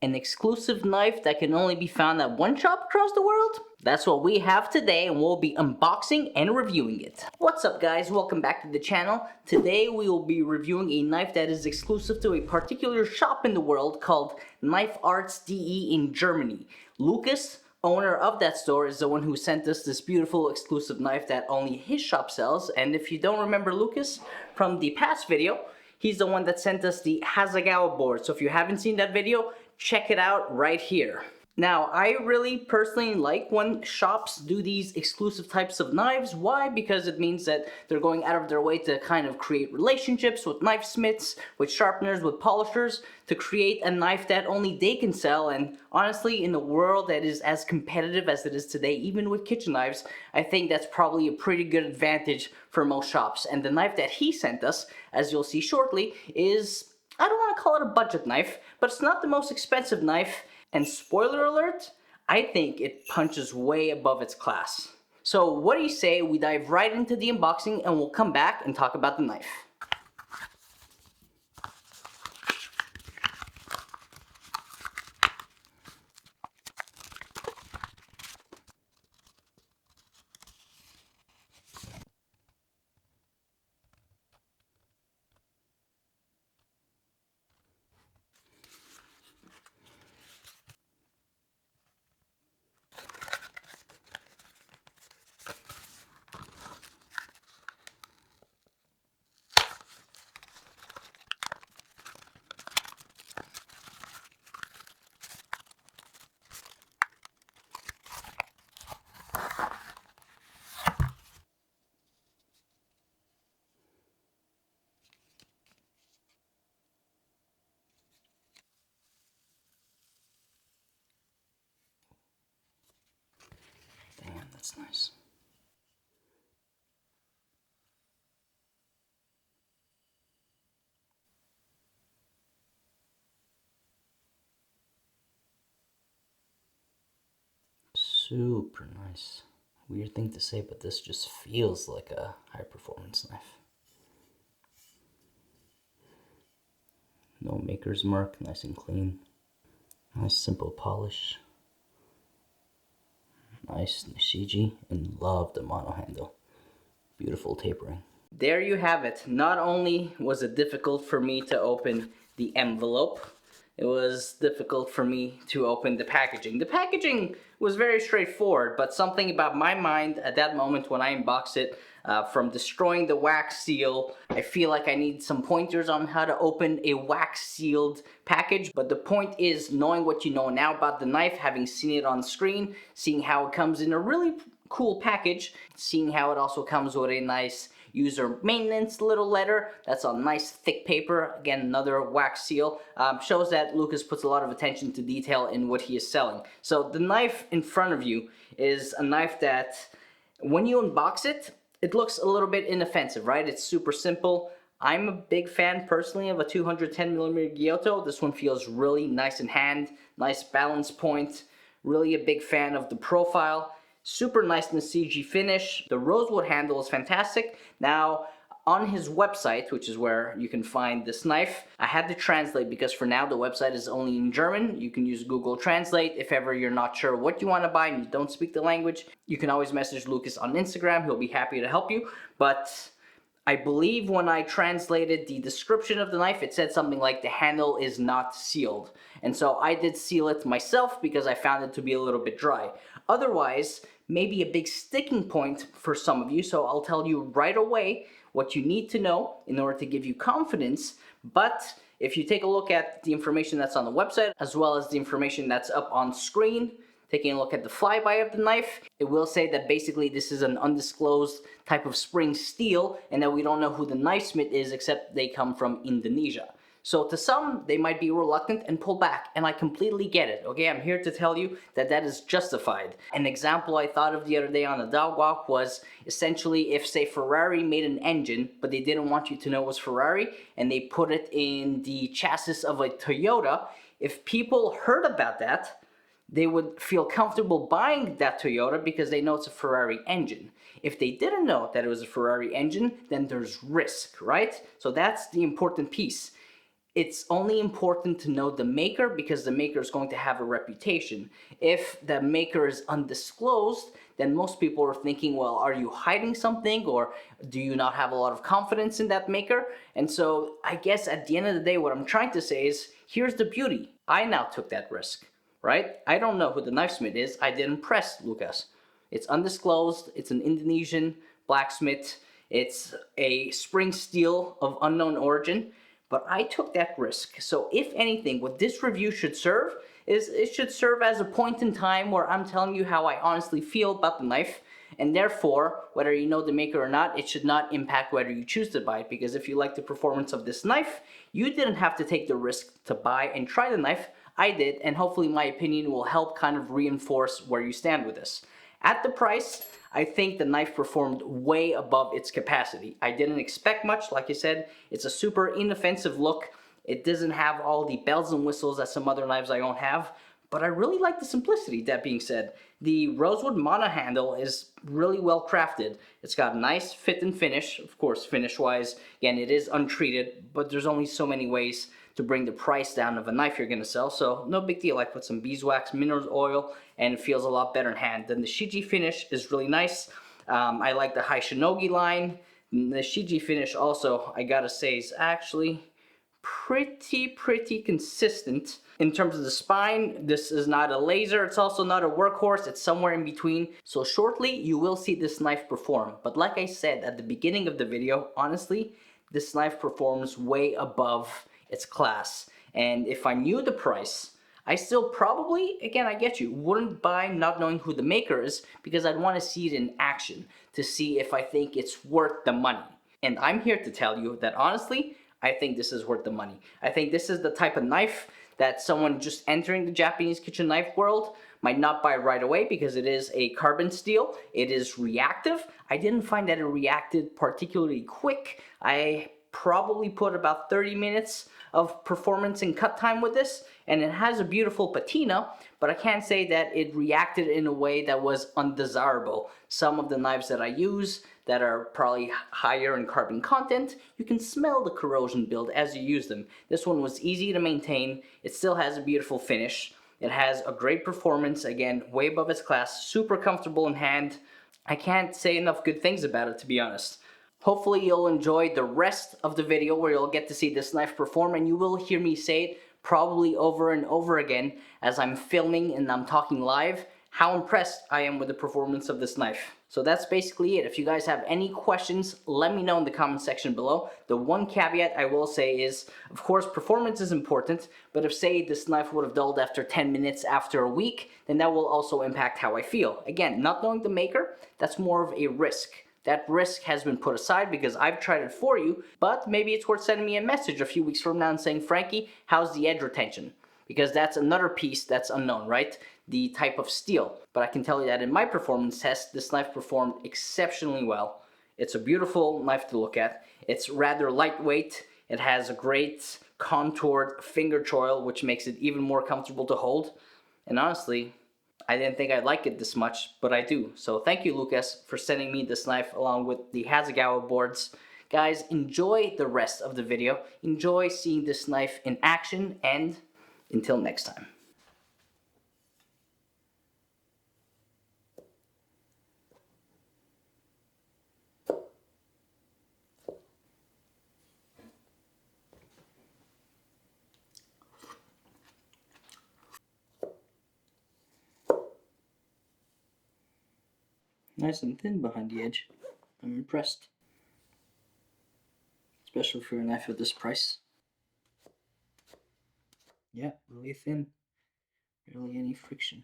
An exclusive knife that can only be found at one shop across the world? That's what we have today, and we'll be unboxing and reviewing it. What's up guys, welcome back to the channel. Today we will be reviewing a knife that is exclusive to a particular shop in the world called Knife Arts DE in Germany. Lukas, owner of that store, is the one who sent us this beautiful exclusive knife that only his shop sells. And if you don't remember Lukas from the past video, he's the one that sent us the Hasegawa board. So if you haven't seen that video, check it out right here. Now, I really personally like when shops do these exclusive types of knives. Why? Because it means that they're going out of their way to kind of create relationships with knifesmiths, with sharpeners, with polishers, to create a knife that only they can sell. And honestly, in a world that is as competitive as it is today, even with kitchen knives, I think that's probably a pretty good advantage for most shops. And the knife that he sent us, as you'll see shortly, is, I don't want to call it a budget knife, but it's not the most expensive knife. And spoiler alert, I think it punches way above its class. So what do you say we dive right into the unboxing and we'll come back and talk about the knife. Damn, that's nice. Super nice. Weird thing to say, but this just feels like a high-performance knife. No maker's mark, nice and clean. Nice simple polish. Nice Nashiji, and love the mono handle. Beautiful tapering. There you have it. Not only was it difficult for me to open the envelope, it was difficult for me to open the packaging. The packaging was very straightforward, but something about my mind at that moment when I unboxed it, from destroying the wax seal, I feel like I need some pointers on how to open a wax sealed package. But the point is, knowing what you know now about the knife, having seen it on screen, seeing how it comes in a really cool package, seeing how it also comes with a nice user maintenance little letter that's on nice thick paper, again another wax seal, shows that Lukas puts a lot of attention to detail in what he is selling. So the knife in front of you is a knife that when you unbox it, it looks a little bit inoffensive, right? It's super simple. I'm a big fan personally of a 210mm Gyuto. This one feels really nice in hand, nice balance point, really a big fan of the profile. Super nice Nashiji finish. The Rosewood handle is fantastic. Now, on his website, which is where you can find this knife, I had to translate because for now the website is only in German. You can use Google Translate. If ever you're not sure what you want to buy and you don't speak the language, you can always message Lukas on Instagram. He'll be happy to help you. But I believe when I translated the description of the knife, it said something like the handle is not sealed. And so I did seal it myself because I found it to be a little bit dry. Otherwise, maybe a big sticking point for some of you, so I'll tell you right away what you need to know in order to give you confidence. But if you take a look at the information that's on the website, as well as the information that's up on screen, taking a look at the flyby of the knife, it will say that basically this is an undisclosed type of spring steel and that we don't know who the knifesmith is except they come from Indonesia. So to some, they might be reluctant and pull back, and I completely get it, okay? I'm here to tell you that that is justified. An example I thought of the other day on a dog walk was essentially if, say, Ferrari made an engine, but they didn't want you to know it was Ferrari, and they put it in the chassis of a Toyota, if people heard about that, they would feel comfortable buying that Toyota because they know it's a Ferrari engine. If they didn't know that it was a Ferrari engine, then there's risk, right? So that's the important piece. it's only important to know the maker because the maker is going to have a reputation. If the maker is undisclosed, then most people are thinking, well, are you hiding something, or do you not have a lot of confidence in that maker? And so I guess at the end of the day, what I'm trying to say is, here's the beauty. I now took that risk, right? I don't know who the knifesmith is. I didn't press Lukas. It's undisclosed. It's an Indonesian blacksmith. It's a spring steel of unknown origin. But I took that risk. So if anything, what this review should serve is it should serve as a point in time where I'm telling you how I honestly feel about the knife. And therefore, whether you know the maker or not, it should not impact whether you choose to buy it. Because if you like the performance of this knife, you didn't have to take the risk to buy and try the knife. I did, and hopefully my opinion will help kind of reinforce where you stand with this. At the price, I think the knife performed way above its capacity. I didn't expect much, like I said. It's a super inoffensive look. It doesn't have all the bells and whistles that some other knives I don't have, but I really like the simplicity. That being said, the Rosewood mono handle is really well crafted. It's got nice fit and finish. Of course, finish-wise, again, it is untreated, but there's only so many ways to bring the price down of a knife you're gonna sell, so no big deal. I put some beeswax, mineral oil, and it feels a lot better in hand. The Nashiji finish is really nice. I like the Haishinogi line. The Nashiji finish also, I gotta say, is actually pretty consistent. In terms of the spine, this is not a laser, it's also not a workhorse, it's somewhere in between. So shortly, you will see this knife perform. But like I said at the beginning of the video, honestly, this knife performs way above its class. And if I knew the price, I still probably, again, I get you, wouldn't buy not knowing who the maker is because I'd want to see it in action to see if I think it's worth the money. And I'm here to tell you that honestly, I think this is worth the money. I think this is the type of knife that someone just entering the Japanese kitchen knife world might not buy right away because it is a carbon steel. It is reactive. I didn't find that it reacted particularly quick. I probably put about 30 minutes of performance and cut time with this, and it has a beautiful patina, but I can't say that it reacted in a way that was undesirable. Some of the knives that I use that are probably higher in carbon content, you can smell the corrosion build as you use them. This one was easy to maintain. It still has a beautiful finish. It has a great performance, again, way above its class, super comfortable in hand. I can't say enough good things about it, to be honest. Hopefully you'll enjoy the rest of the video where you'll get to see this knife perform, and you will hear me say it probably over and over again as I'm filming and I'm talking live, how impressed I am with the performance of this knife. So that's basically it. If you guys have any questions, let me know in the comment section below. The one caveat I will say is, of course, performance is important, but if, say, this knife would have dulled after 10 minutes after a week, then that will also impact how I feel. Again, not knowing the maker, that's more of a risk. That risk has been put aside because I've tried it for you, but maybe it's worth sending me a message a few weeks from now and saying, Frankie, how's the edge retention? Because that's another piece that's unknown, right? The type of steel. But I can tell you that in my performance test, this knife performed exceptionally well. It's a beautiful knife to look at. It's rather lightweight. It has a great contoured finger choil, which makes it even more comfortable to hold. And honestly, I didn't think I'd like it this much, but I do. So thank you, Lukas, for sending me this knife along with the Hasegawa boards. Guys, enjoy the rest of the video. Enjoy seeing this knife in action, and until next time. Nice and thin behind the edge. I'm impressed. Especially for a knife of this price. Yeah, really thin. Barely any friction.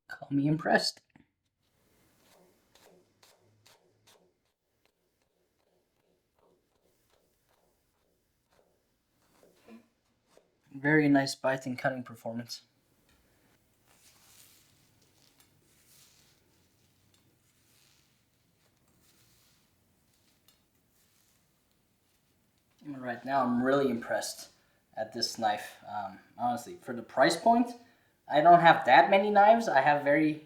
Call me impressed. Very nice bite and cutting performance. Right now I'm really impressed at this knife. Honestly, for the price point, I don't have that many knives. I have very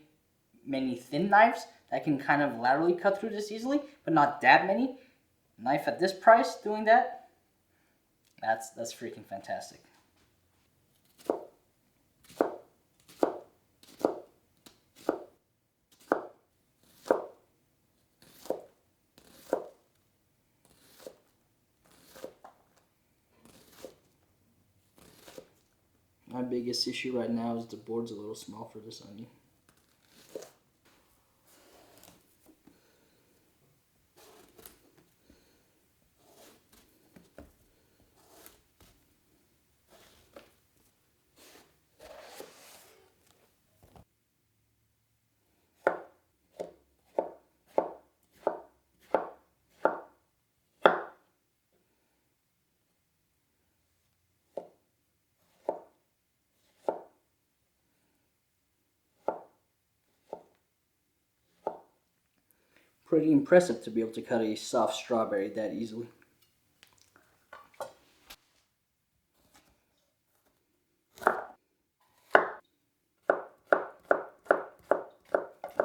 many thin knives that can kind of laterally cut through this easily, but not that many. Knife at this price doing that, that's freaking fantastic. My biggest issue right now is the board's a little small for this onion. Pretty impressive to be able to cut a soft strawberry that easily.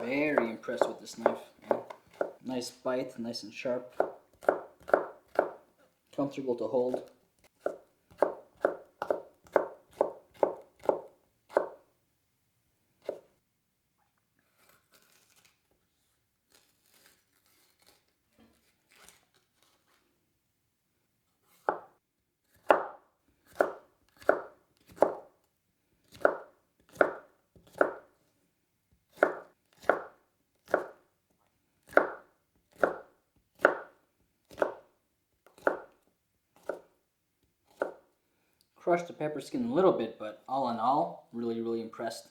Very impressed with this knife, man. Nice bite, nice and sharp. Comfortable to hold. Crushed the pepper skin a little bit, but all in all, really, really impressed.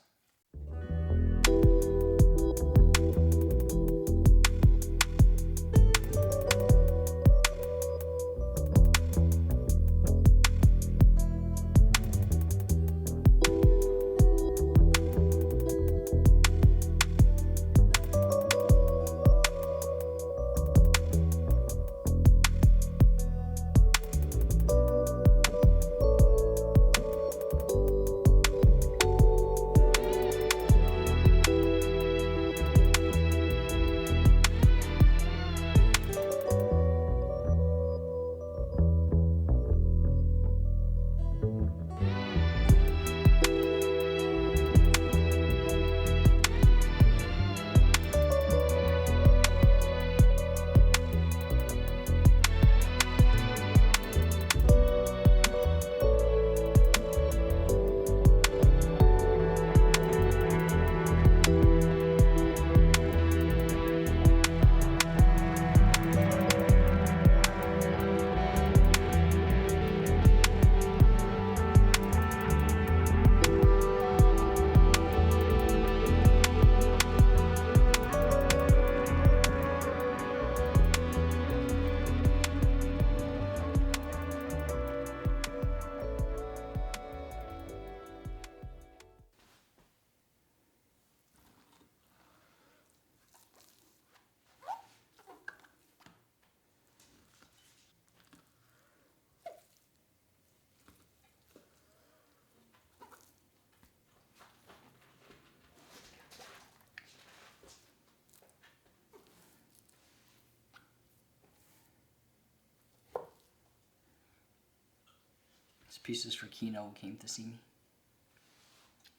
This piece is for Kino, who came to see me.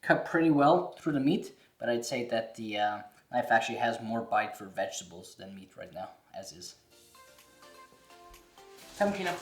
Cut pretty well through the meat, but I'd say that the knife actually has more bite for vegetables than meat right now, as is. Come, Kino.